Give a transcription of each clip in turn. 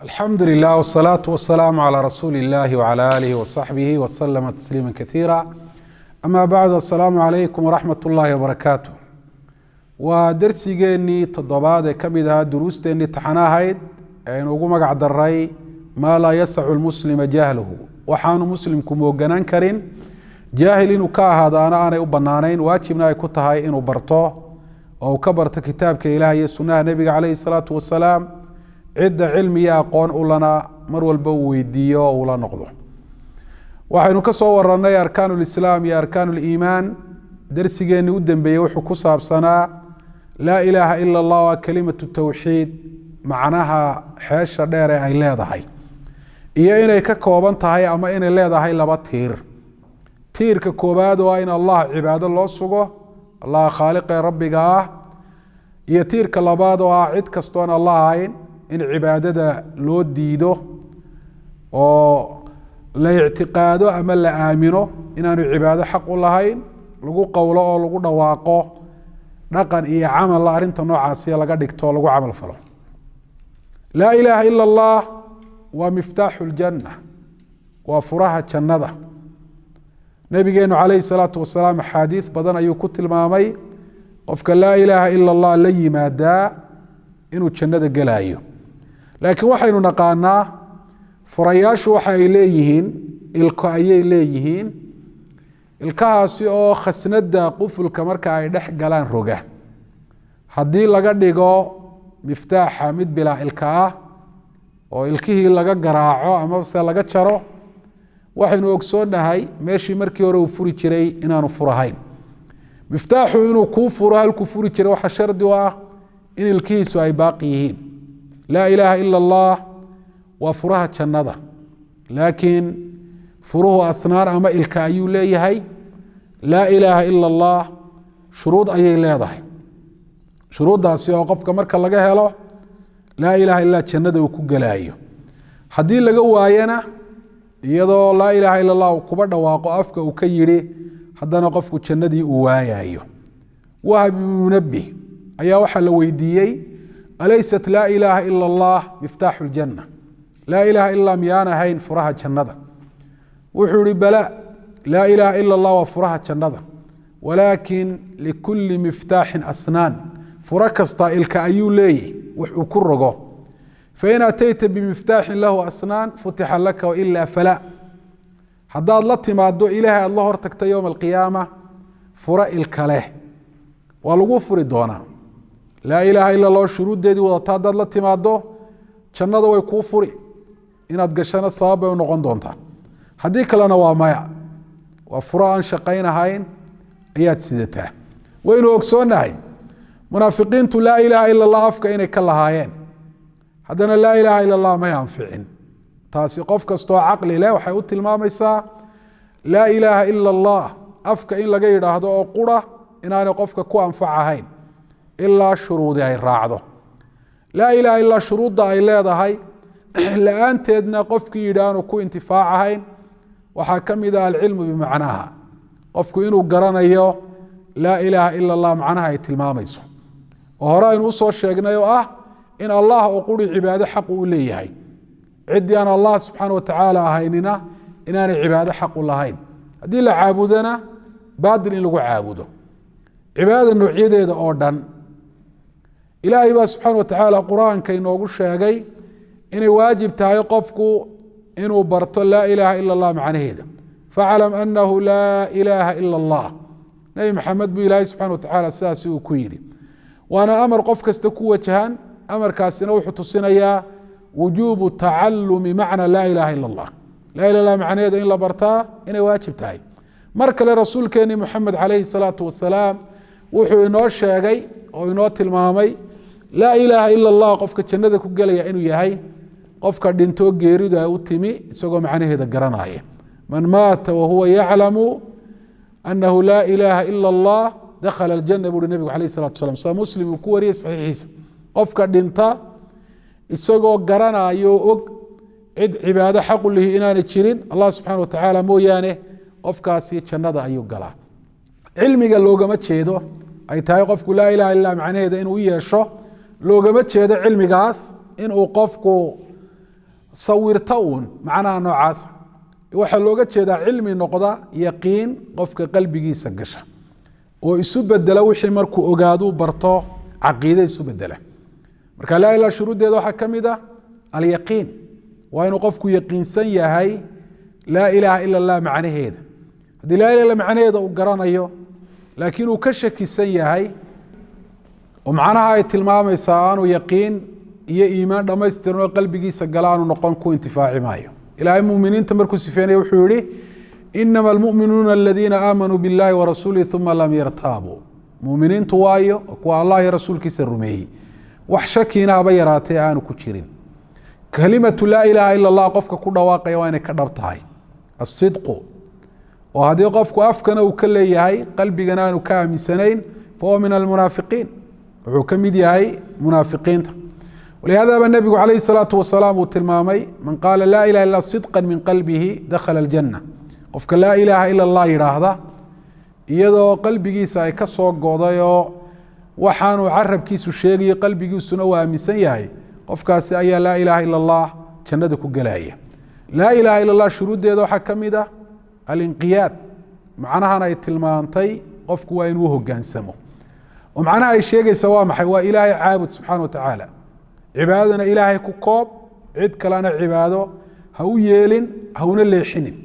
الحمد لله والصلاة والسلام على رسول الله وعلى آله وصحبه وسلم تسليما كثيرا أما بعد السلام عليكم ورحمة الله وبركاته ودرسيجيني تضباط كمدها دروستين تحناهيد نوغو مقع دري ما لا يسع المسلم جهله وحانو مسلم كموغنان كرين جاهلين وكاهدا أنا أبنانين واجبنا يكتهاي إنو برطوه أو كبرت كتابك إلهي السنة النبي عليه الصلاة والسلام عدة علمية أقوان أولنا مروا البويدية أولا نقضه وحين كصور رنا أركان الإسلام يا أركان الإيمان درسيجين ودن بيوحو كصاب سنة لا إله إلا الله وكلمة التوحيد معناها حاشا دير أي لا هاي إيا إنا ككوبان تهي أما إنا لا هاي لبا تير ككوباد وإن الله عباد الله سوغو الله خالق ربي إيا تير كلباد وعيد كستوان الله عين in cibaadada loo diido oo la i'tiqaado ama la aamino inaanu cibaado xaq u lahayn lagu qowlo oo lagu dhawaaqo dhaqan iyo amal la arinta noocaas laga dhigto lagu amal falo la ilaha illa allah wa miftahul janna wa furaha jannada nabigeenu alayhi salatu wasalaam hadith badan ayuu ku tilmaamay qofka la ilaha illa allah la yimaada inuu jannada galaayo laakiin waxaynu naqaanaa furayaashu waxa ay leeyihiin ilka ayay leeyihiin ilkahaasi oo khasnada qufulka marka ay dhex galaan roga hadii laga dhigo miftaaxa mid bila ilka ah oo ilkihii laga garaaco ama se laga jaro waxaynu ogsoonahay meeshii markii hore uu furi jiray inaanu furahayn miftaaxu inuu ku furo halku furi jiray waxa shardi u ah in ilkihiisu ay baaqi yihiin لا إله إلا الله وفرها جنة لكن فروه أصنار أما الكايو ليهي لا إله إلا الله شروط أي لا شروط داسي وقفك مركا لغاها له لا إله إلا جنة وكوغلايو حدي لغو آيانا يدو لا إله إلا الله وكبرد واقفك وكيري حدانا قفك جنة وآيايو وهب منبه أيها وحا لويديي أليست لا إله إلا الله مفتاح الجنة لا إله إلا ميانا هين فرها جنة وحوري بلاء لا إله إلا الله وفرها جنة ولكن لكل مفتاح أسنان فركستا إلك أيو لي وحكرقه فإن أتيت بمفتاح له أسنان فتح لك وإلا فلا حداد الله تمادو إله الله ارتكت يوم القيامة فرأ الكله والغفر دونا لا إله إلا الله شروط دي وضطاد الله تمادو جنة ويكوفري إن أتقشنا الصابة ونقون دونتا حديك لنا ومايا وفراء شقين هاين إيات سيدتها وإنه أكسونا هاي منافقين لا إله إلا الله أفكا إنك الله هايين حدنا لا إله إلا الله ما ينفعين تاسي قفك استوى عقلي لا وحيوت الماميسا لا إله إلا الله أفكا إن لقيدا هذا أقوله إن أنا قفك كو أنفع هاين إلا شروط أي راعده لا إله إلا شروط أي لا هاي لأن تدنا قفك يدان وكو انتفاع هاي وحكم إذا العلم بمعناها قفك إنه قرنا إياه لا إله إلا الله معناها يتلماميسو وهراء نوصو الشيقنا إن الله أقول عبادة حق لي هاي عدي أنا الله سبحانه وتعالى هايننا إن أنا عبادة حق الله هاين هذه اللي عابدنا بادل إن لقو عابده عبادة النوعية إذا أردن إلهي بقى سبحانه وتعالى قرآن كي نوغو الشيغي إنه واجب تايقفكو إنه برطل لا إله إلا الله معنى هذا فاعلم أنه لا إله إلا الله نبي محمد بي إلهي سبحانه وتعالى ساسي وكويري وأنا أمر قفك استكو وجهان أمر كاسنا وحتصنا وجوب تعلم معنى لا إله إلا الله لا إله إلا الله معنى هذا إلا برطا إنه واجب تاي مركل رسول كان محمد عليه الصلاة والسلام وحو إنه الشيغي أو إنه تلمامي لا إله إلا الله قفك جنة كجليا إنه يهي قفك دينتو جيريد أو تيمي سوى معنى هذا جرناية من مات وهو يعلم أنه لا إله إلا الله دخل الجنة بقول النبي عليه الصلاة والسلام صار مسلم وكوري صحيح قفك دينتا سوى جرنايو عد عبادة حق له إنان تشرين الله سبحانه وتعالى مو يعني قفك سي جنة أيو جلا علمي قال لوجا ما تشيدو أي تاي قفك لا إله إلا معنى هذا إنه يشرح لوجا ما تشيد علمي قاس إنه قفكو sawirta macnaha noocaas waxa looga jeedaa cilmi noqda yaqiin qofka qalbigiisa gasha oo isu bedela wixii markuu ogaado barto caqiido isu bedela marka laa ilaaha shuruudeeda waxa kamid ah al-yaqiin waa inuu qofku yaqiinsan yahay laa ilaaha illa allah macnaheeda haddii laa ilaha illa macnaheeda uu garanayo laakiin uu ka shakisan yahay oo macnaha ay tilmaamaysaa aanu yaqiin iyo iimaan dhamaystiran oo qalbigiisa gala aanu noqon ku intifaaci maayo ilaahay muuminiinta markuu sifeynaya wuxuu yihi inama almu'minuuna aladiina aamanuu billahi warasuulihi uma lam yartaabuu muuminiintu waayo kuwa allah iyo rasuulkiisa rumeeyey wax shakiina haba yaraatee aanu ku jirin kalimatu laa ilaaha ila allah qofka ku dhawaaqaya waa inay ka dhab tahay asidqu oo haddii qofku afkana uu ka leeyahay qalbigana aanu ka aaminsanayn fahuwa min almunaafiqiin wuxuu ka mid yahay munaafiqiinta ولهذا النبي عليه الصلاة والسلام تلمامي من قال لا إله إلا صدقا من قلبه دخل الجنة قفك لا إله إلا الله يراهده يدو قلبي ساي كسو قضايا وحانو عرب كيسو شيغي قلبي سنوى مسيحي قفك ساي لا إله إلا الله جندك قلاية لا إله إلا الله شروط يدو حكمي ده الانقياد معناها أنا يتلمانتي قفك وينوه قانسمو ومعناها الشيغي سوامح هو إلهي عابد سبحانه وتعالى cibaadadana ilaahay ku koob cid kalena cibaado ha u yeelin hawna leexinin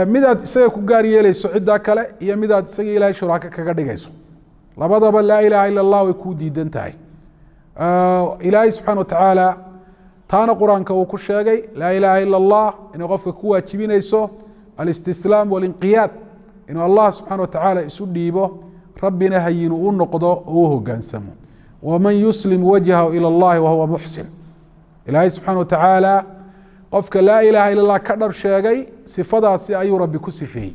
midaad isaga ku gaar yeelayso cidda kale iyo midaad isaga ilaahay shuraaka kaga dhigayso labadaba laa ilaaha illa allah way ku diidan tahay ilaahay subxaana watacaala taana qur-aanka uu ku sheegay laa ilaaha illa allah inay qofka ku waajibinayso alistislaam walinqiyaad inuu allah subxaana watacaala isu dhiibo rabbina hayinu u noqdo oo u hogaansamo ومن يسلم وجهه إلى الله وهو محسن إلهي سبحانه وتعالى قفك لا إله إلا الله كدر شيغي صفدا سي أي ربي كسفه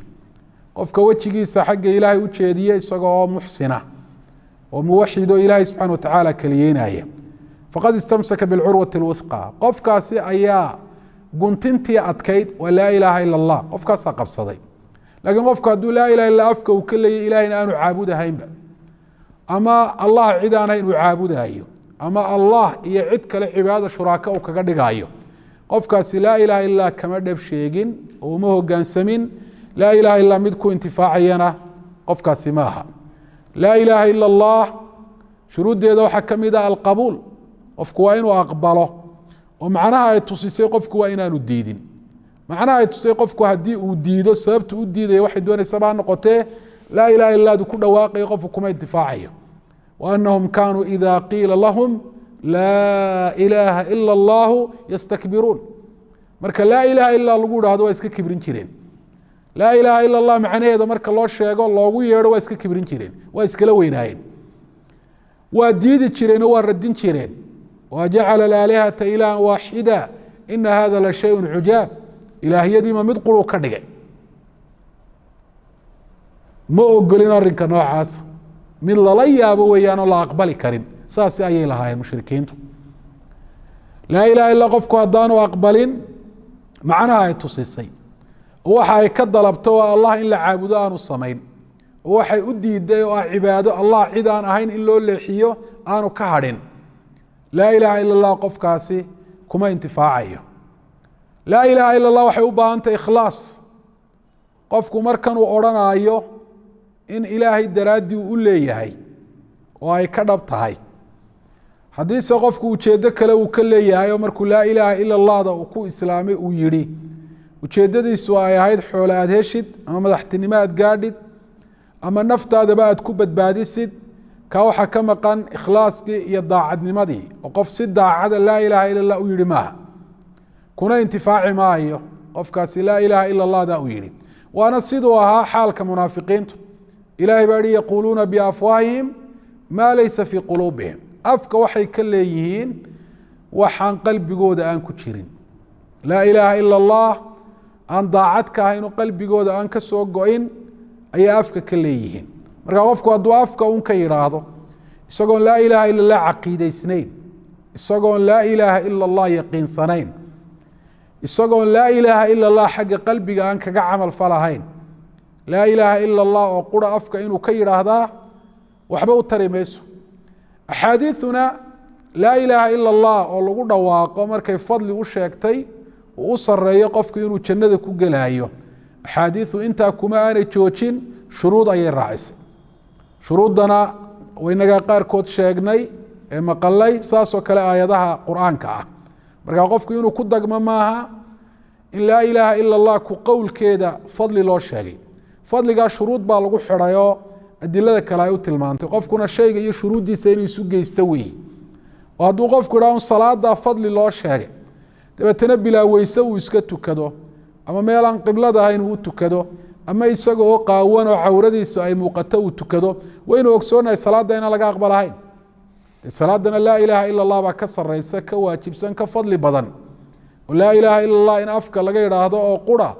قفك وجهيسا حق إلهي وجهديه إساقوا محسنة وموحد إلهي سبحانه وتعالى كليينايا فقد استمسك بالعروة الوثقى قفك سي أيا قنتنتي أتكيد ولا إله إلا الله قفك ساقب صدي لكن قفك دو لا إله إلا أفك وكل إلهي أنو عابودها ينبأ ama allah cid aan inuu caabudayo ama allah iyo cid kale cibaado shuraaka uu kaga dhigayo qofkaasi laa ilaaha illa kama dhab sheegin oo ma hogaansamin laa ilaaha illa mid ku intifaacayana qofkaasi maaha laa ilaaha illa allah shuruudeeda waxa kamid ah alqabuul qofku waa inuu aqbalo oo macnaha ay tusisay qofku waa inaanu diidin macnaha ay tusay qofku hadii uu diido sababtu u diiday waxay doonaysaa baa noqotee لا إله إلا الله كل واقع يقفكم انتفاعيه وأنهم كانوا إذا قيل لهم لا إله إلا الله يستكبرون مركا لا إله إلا الله قول هذا ويسك كبرين كيرين لا إله إلا الله معناه هذا مركا الله الشيء الله ويرد ويسك كبرين كيرين ويسك لوين هاين وديد كيرين وردين كيرين وجعل الآلهة إله واحدة إن هذا لشيء عجاب إلهية دي ما مدقلوا كدقين ma ogolin arrinka noocaas mid lala yaabo weeyaan oo la aqbali karin saas ayay lahaayeen mushrikiintu laa ilaaha illa qofku haddaanu aqbalin macnaha ay tusisay oo waxa ay ka dalabto oo allah in la caabudo aanu samayn oo waxay u diiday oo cibaado allah cid aan ahayn in loo leexiyo aanu ka hadhin laa ilaaha illa allah qofkaasi kuma intifaacayo laa ilaaha illa allah waxay u baahan tahay ikhlaas qofku markan uu odhanayo in ilaahay daraadii u leeyahay oo ay ka dhab tahay hadiise qofku ujeedo kale uu ka leeyahay oo markuu laa ilaaha illa allahda uu ku islaamay uu yidhi ujeedadiisu ay ahayd xoolo aad heshid ama madaxtinimo aad gaadhid ama naftaadaba aad ku badbaadisid ka waxa ka maqan ikhlaaskii iyo daacadnimadii oo qof si daacada laa ilaaha illa allah u yidhi maaha kuna intifaaci maayo qofkaasi laa ilaaha illa allahda u yidhi waana siduu ahaa xaalka munaafiqiintu ilaahay baa yihi yaquuluuna biafwaahihim maa laysa fii quluubihim afka waxay ka leeyihiin waxaan qalbigooda aan ku jirin laa ilaaha ila allah aan daacad ka ahayn oo qalbigooda aan ka soo go-in ayay afka ka leeyihiin marka qofku hadduu afka un ka yidhaahdo isagoon laa ilaaha ila allah caqiidaysnayn isagoon laa ilaaha ila allah yaqiinsanayn isagoon laa ilaaha ila allah xagga qalbiga aan kaga camal falahayn laa ilaaha ila allah oo qura afka inuu ka yidhaahdaa waxba u tari mayso axaadiiثuna laa ilaaha ila allah oo lagu dhawaaqo markay fadli u sheegtay uu u sareeyo qofku inuu jannada ku gelaayo axaadiidu intaa kuma aanay joojin shuruud ayay raacisay shuruuddana waynagaa qaarkood sheegnay ee maqalay saasoo kale aayadaha qur-aanka ah markaa qofku inuu ku dagmo maaha in laa ilaaha ila allah ku qowlkeeda fadli loo sheegay fadligaa shuruud baa lagu xidhayoo adilada kale ay u tilmaantay qofkuna shayga iyo shuruuddiisa inuu isu geysto weeye oo hadduu qofku idhaha un salaadaa fadli loo sheegay dabeetana bilaa weyse uu iska tukado ama meelaan qiblada ahayn uu u tukado ama isaga oo qaawan oo cawradiisa ay muuqato uu tukado waynu ogsoonahay salaadda inaan laga aqbalahayn salaadana laa ilaaha ila allah baa ka sareysa ka waajibsan ka fadli badan oo laa ilaaha ila allah in afka laga idhaahdo oo qura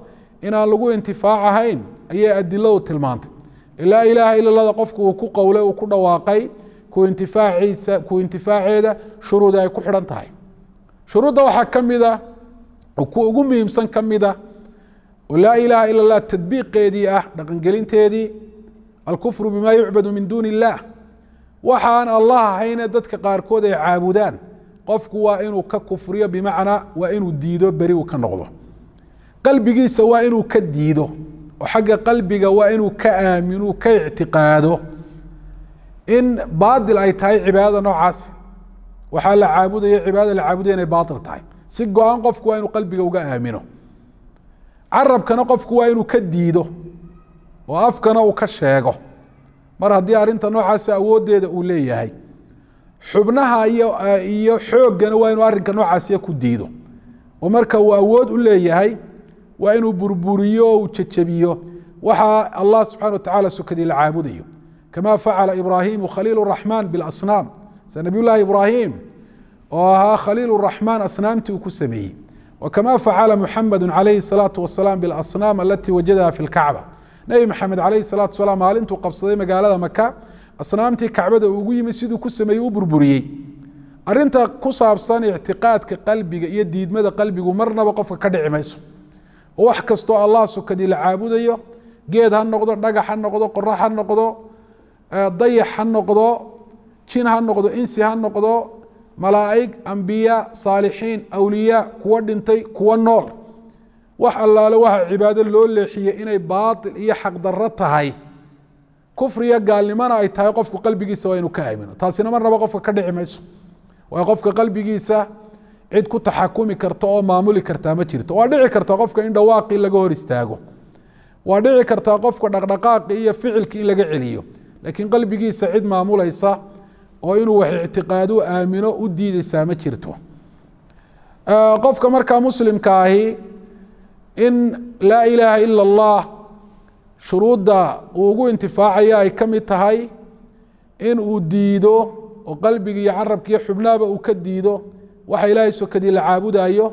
inaan lagu intifaacahayn ayay adiladu tilmaantay laa ilaaha ila allahda qofku uu ku qowlay uu ku dhawaaqay ku intifaaceeda shuruudi ay ku xidhan tahay shuruudda waxaa ka mida oo kuwa ugu muhiimsan ka mida oo laa ilaaha ila allah tadbiiqeedii ah dhaqangelinteedii alkufru bima yucbadu min duuni illah waxaan allah ahayne dadka qaarkood ay caabudaan qofku waa inuu ka kufriyo bimacnaa waa inuu diido beri uu ka noqdo qalbigiisa waa inuu ka diido oo xagga qalbiga waa inuu ka aamino ka ictiqaado in baadil ay tahay cibaadada noocaasi waxaa la caabudaya cibaadada la caabudaya inay baatil tahay si go-aan qofku waa inuu qalbiga uga aamino carabkana qofku waa inuu ka diido oo afkana uu ka sheego mar haddii arrinta noocaasi awooddeeda uu leeyahay xubnaha iyo xooggana waa inuu arrinka noocaasiya ku diido oo marka uu awood u leeyahay waa inuu burburiyo oo uu jejebiyo waxaa allah subxana watacala sukadii la caabudayo kama facala ibraahimu khaliil raxmaan bilasnaam sida nabiy llaahi ibraahim oo ahaa khaliil raxmaan asnaamtii uu ku sameeyey وكما فعل محمد عليه الصلاة والسلام بالأصنام التي وجدها في الكعبة نبي محمد عليه الصلاة والسلام maalintuu qabsaday magaalada maka asnaamtii kacbada ugu yimi siduu ku sameeyey u burburiyey arinta ku saabsan ictiqaadka qalbiga iyo diidmada qalbigu marnaba qofka ka dhici mayso oo wax kastoo allah sukadii la caabudayo geed ha noqdo dhagax ha noqdo qorax ha noqdo dayax ha noqdo jin ha noqdo insi ha noqdo malaa'ig ambiya saalixiin awliyaa kuwa dhintay kuwa nool wax allaale waxa cibaado loo leexiyey inay baatil iyo xaq darro tahay kufriya gaalnimana ay tahay qofku qalbigiisa waa inuu ka aamino taasina marnaba qofka ka dhici mayso waa qofka qalbigiisa cid ku taxakumi karta oo maamuli kartaa ma jirto waa dhici karta qofka in dhawaaqii laga hor istaago waa dhici kartaa qofka dhaqdhaqaaqii iyo ficilkii in laga celiyo laakiin qalbigiisa cid maamulaysa oo inuu wax ictiqaadu aamino u diidaysaa ma jirto qofka markaa muslimka ahi in laa ilaaha ila allah shuruudda uu ugu intifaacaya ay ka mid tahay in uu diido oo qalbiga iyo carabka iyo xubnaaba uu ka diido waxa ilaahay sokadii la caabudayo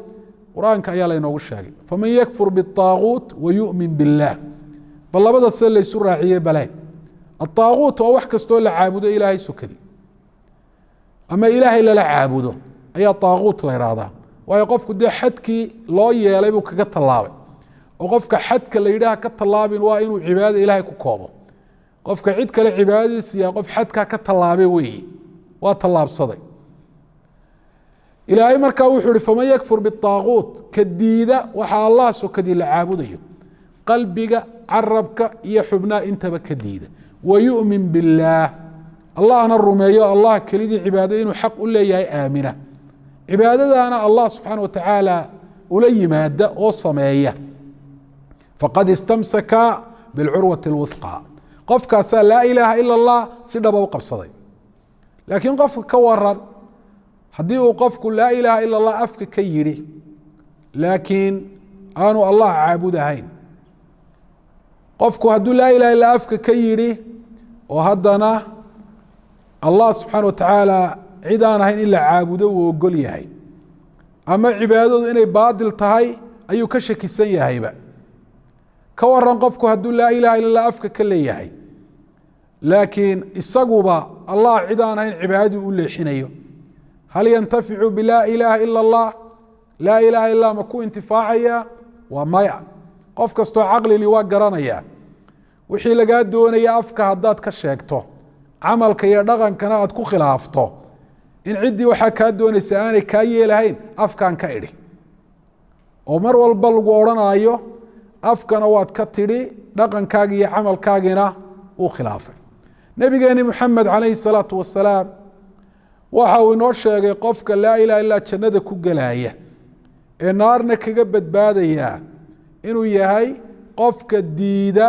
qur-aanka ayaa laynoogu sheegay faman yakfur biالطaaguut wayu'min biاllah bal labada sida laysu raaciyey bale aلطaaguut waa wax kastoo la caabudo ilaahay sokadii ama ilaahay lala caabudo ayaa طaaguut la ihahdaa waayo qofku dee xadkii loo yeelay buu kaga tallaabay oo qofka xadka la yidhaha ka tallaabin waa inuu cibaadada ilaahay ku koobo qofka cid kale cibaadadiisa yaa qof xadkaa ka tallaabay weeye waa tallaabsaday ilaahay markaa wuxuu ihi faman yakfur biالطaaguut ka diida waxaa allah sokadii la caabudayo qalbiga carabka iyo xubnaa intaba ka diida wayu'min biاllaah allahna rumeeyo allah kelidii cibaado inuu xaq u leeyahay aamina cibaadadaana allah subxaana watacaala ula yimaada oo sameeya faqad istamsaka biاlcurwati اlwuthqa qofkaasaa laa ilaaha ila اllah si dhaba u qabsaday laakiin qofka ka waran haddii uu qofku laa ilaaha ila اllah afka ka yidhi laakiin aanu allah caabudahayn qofku hadduu laa ilaha illa afka ka yidhi oo haddana allah subxaana watacaala cid aan ahayn in la caabudo uu ogol yahay ama cibaadadu inay baadil tahay ayuu ka shakisan yahayba ka waran qofku hadduu laa ilaha illa allah afka ka leeyahay laakiin isaguba allah cid aan ahayn cibaadadii u leexinayo hal yantaficu bilaa ilaaha ila allah laa ilaha illa ma ku intifaacaya waa maya qof kastoo caqlili waa garanaya wixii lagaa doonaya afka haddaad ka sheegto camalka iyo dhaqankana aad ku khilaafto in ciddii waxaa kaa doonaysa aanay kaa yeelahayn afkaan ka idhi oo mar walba lagu odhanaayo afkana waad ka tidhi dhaqankaagi iyo camalkaagina uu khilaafay nabigeeni moxamed calayhi salaatu wasalaam waxa uu inoo sheegay qofka laa ilaha illaa jannada ku gelaya ee naarna kaga badbaadaya inuu yahay qofka diida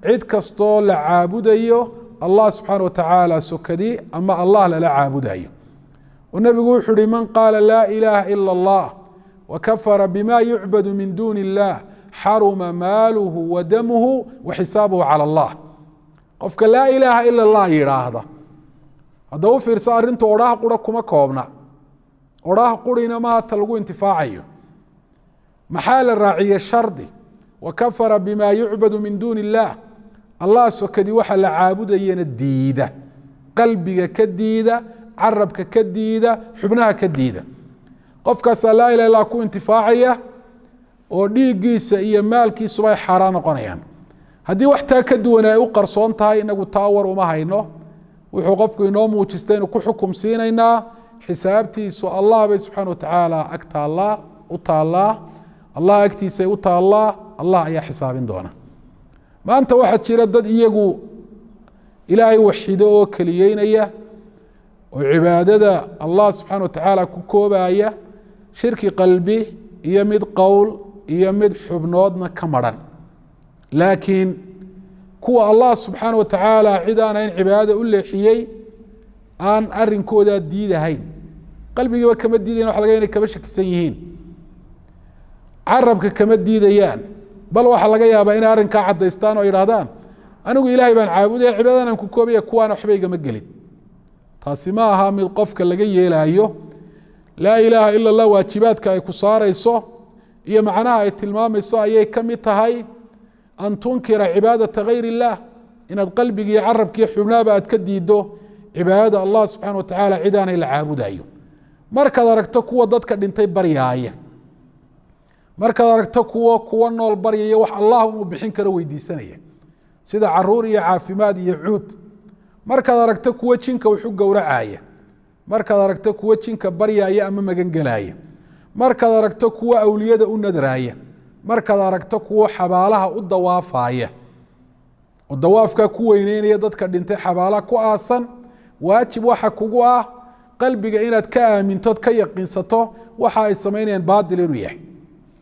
cid kastoo la caabudayo allah subxaana watacaala sokadii ama allah lala caabudayo oo nebigu wuxuu uhi man qaala laa ilaaha ila allah wakafara bima yucbadu min duuni illah xaruma maaluhu wa damuhu wa xisaabuhu cala allah qofka laa ilaaha ila allah yidhaahda hadda u fiirso arrintu odhaha qura kuma koobna odhaha qurina maaha ta lagu intifaacayo maxaa la raaciyey shardi wakafara bima yucbadu min duuni illah allah sokadii waxa la caabudayana diida qalbiga ka diida carabka ka diida xubnaha ka diida qofkaasaa laa ilaha illah ku intifaacaya oo dhiiggiisa iyo maalkiisuba ay xaaraan noqonayaan haddii wax taa ka duwan ay u qarsoon tahay inagu taa war uma hayno wuxuu qofku inoo muujistay inuu ku xukum siinaynaa xisaabtiisu allah bay subxaana watacaala ag taallaa u taallaa allah agtiisay u taallaa allah ayaa xisaabin doona maanta waxaa jira dad iyagu ilaahay waxido oo keliyeynaya oo cibaadada allah subxaana watacaala ku koobaya shirki qalbi iyo mid qowl iyo mid xubnoodna ka maran laakiin kuwa allah subxaana watacaala cid aan ahayn cibaadada u leexiyey aan arinkoodaa diidahayn qalbigiiba kama diidayan waxa laga inay kaba shakisan yihiin carabka kama diidayaan bal waxaa laga yaabaa inay arrinkaa caddaystaan oo yidhaahdaan anigu ilaahay baan caabudaya cibaadadan aan ku koobaya kuwaana waxba igama gelin taasi ma aha mid qofka laga yeelaayo laa ilaaha ila allah waajibaadka ay ku saarayso iyo macnaha ay tilmaamayso ayay ka mid tahay an tunkira cibaadata gayr illah inaad qalbiga iyo carabka iyo xubnaaba aad ka diiddo cibaadada allah subxana watacaala cid aanay la caabudayo markaad aragto kuwa dadka dhintay baryaaya markaad aragto kuwa nool baryaya wax allah inuu bixin karo weydiisanaya sida caruur iyo caafimaad iyo cuud markaad aragto kuwa jinka wuxu gowracaya markaad aragto kuwa jinka baryaaya ama magangelaya markaad aragto kuwa awliyada u nadraaya markaad aragto kuwa xabaalaha u dawaafaya oo dawaafka ku weyneynaya dadka dhintay xabaalaha ku aasan waajib waxa kugu ah qalbiga inaad ka aamintood ka yaqiinsato waxa ay samaynayaan baadil inuu yahay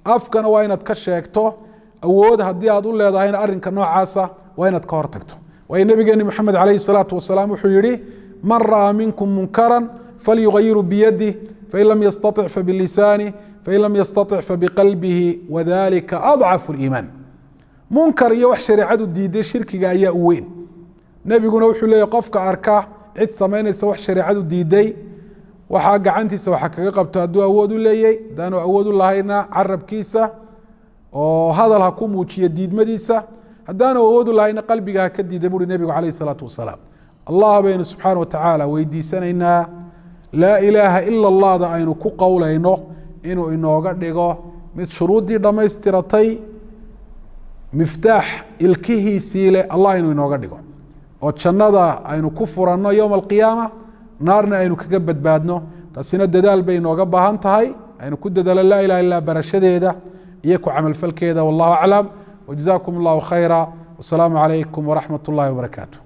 afkana waa inaad ka sheegto awood haddii aad u leedahayna arrinka noocaasa waa inaad ka hortagto waayo nabigeeni moxamed calayhi salaatu wasalaam wuxuu yihi man ra'aa minkum munkaran falyugayiru biyadih fain lam yastatic fabilisanih fain lam yastatic fabiqalbihi wadalika adcafu liimaan munkar iyo wax shareecadu diiday shirkiga ayaa u weyn nebiguna wuxuu leeyahy qofka arka cid samaynaysa wax shareecadu diiday waxaa gacantiisa waxa kaga qabto hadduu awood u leeyay hadaanu awood u lahayna carabkiisa oo hadal ha ku muujiyo diidmadiisa haddaanu awood u lahayna qalbiga ha ka diida buuri nebigu calayh salaatu wasalaam allah baynu subxaana watacaala weydiisanaynaa laa ilaaha ila allahda aynu ku qowlayno inuu inooga dhigo mid shuruuddii dhammaystiratay miftaax ilkihiisii leh allah inuu inooga dhigo oo jannada aynu ku furanno yowma alqiyaama naarna aynu kaga badbaadno taasina dadaal bay inooga baahan tahay aynu ku dadaalo laa ilaha illa barashadeeda iyo ku camalfalkeeda wallahu aclam wajazaakum allahu khayra wasalaamu calaykum waraxmat ullahi wabarakaatu